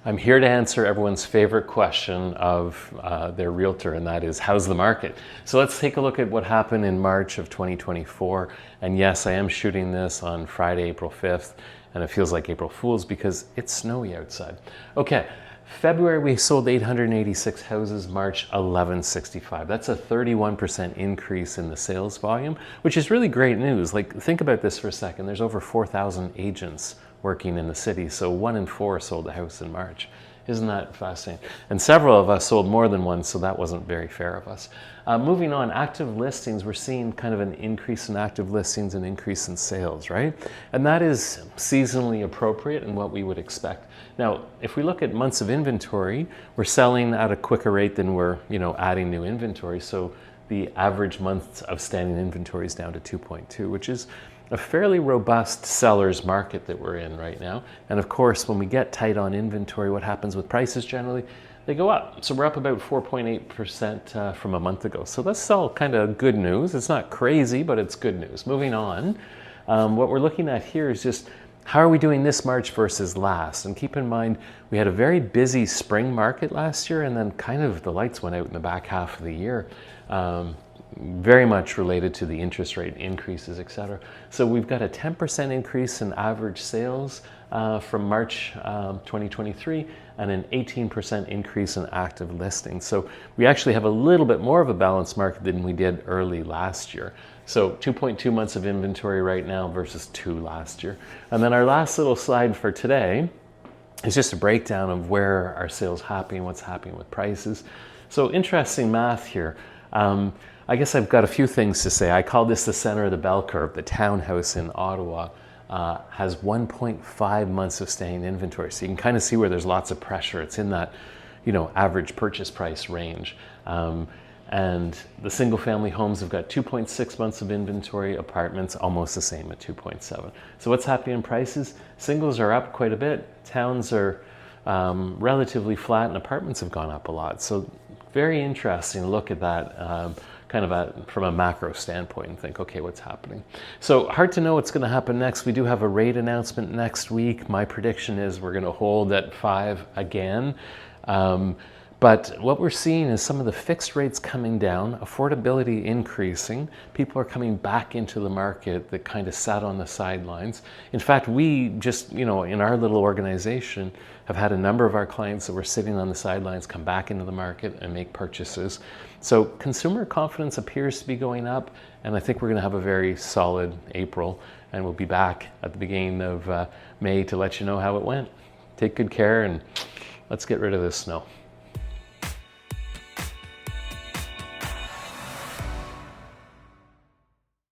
I'm here to answer everyone's favorite question of their realtor, and that is, how's the market? So let's take a look at what happened in March of 2024. And yes, I am shooting this on Friday, April 5th, and it feels like April Fool's because it's snowy outside. Okay, February we sold 886 houses, March 1165. That's a 31% increase in the sales volume, which is really great news. Like, think about this for a second. There's over 4,000 agents working in the city, so 1 in 4 sold a house in March. Isn't that fascinating? And several of us sold more than one, so that wasn't very fair of us. Moving on, active listings, we're seeing kind of an increase in active listings and increase in sales, right? And that is seasonally appropriate and what we would expect. Now, if we look at months of inventory, we're selling at a quicker rate than we're adding new inventory. So the average month of standing inventory is down to 2.2, which is a fairly robust seller's market that we're in right now. And of course, when we get tight on inventory, what happens with prices generally? They go up. So we're up about 4.8% from a month ago. So that's all kind of good news. It's not crazy, but it's good news. Moving on, what we're looking at here is just how are we doing this March versus last? And keep in mind, we had a very busy spring market last year, and then kind of the lights went out in the back half of the year. Very much related to the interest rate increases, etc. So we've got a 10% increase in average sales from March 2023 and an 18% increase in active listings. So we actually have a little bit more of a balanced market than we did early last year. So 2.2 months of inventory right now versus 2 last year. And then our last little slide for today is just a breakdown of where our sales happening, what's happening with prices. So interesting math here. I guess I've got a few things to say. I call this the center of the bell curve. The townhouse in Ottawa has 1.5 months of staying inventory. So you can kind of see where there's lots of pressure. It's in that, average purchase price range. And the single family homes have got 2.6 months of inventory, apartments almost the same at 2.7. So what's happening in prices? Singles are up quite a bit. Towns are relatively flat, and apartments have gone up a lot. So very interesting to look at that from a macro standpoint and think, okay, what's happening? So hard to know what's going to happen next. We do have a rate announcement next week. My prediction is we're going to hold at 5 again. But what we're seeing is some of the fixed rates coming down, affordability increasing. People are coming back into the market that kind of sat on the sidelines. In fact, we just, in our little organization, have had a number of our clients that were sitting on the sidelines come back into the market and make purchases. So consumer confidence appears to be going up, and I think we're going to have a very solid April, and we'll be back at the beginning of May to let you know how it went. Take good care, and let's get rid of this snow.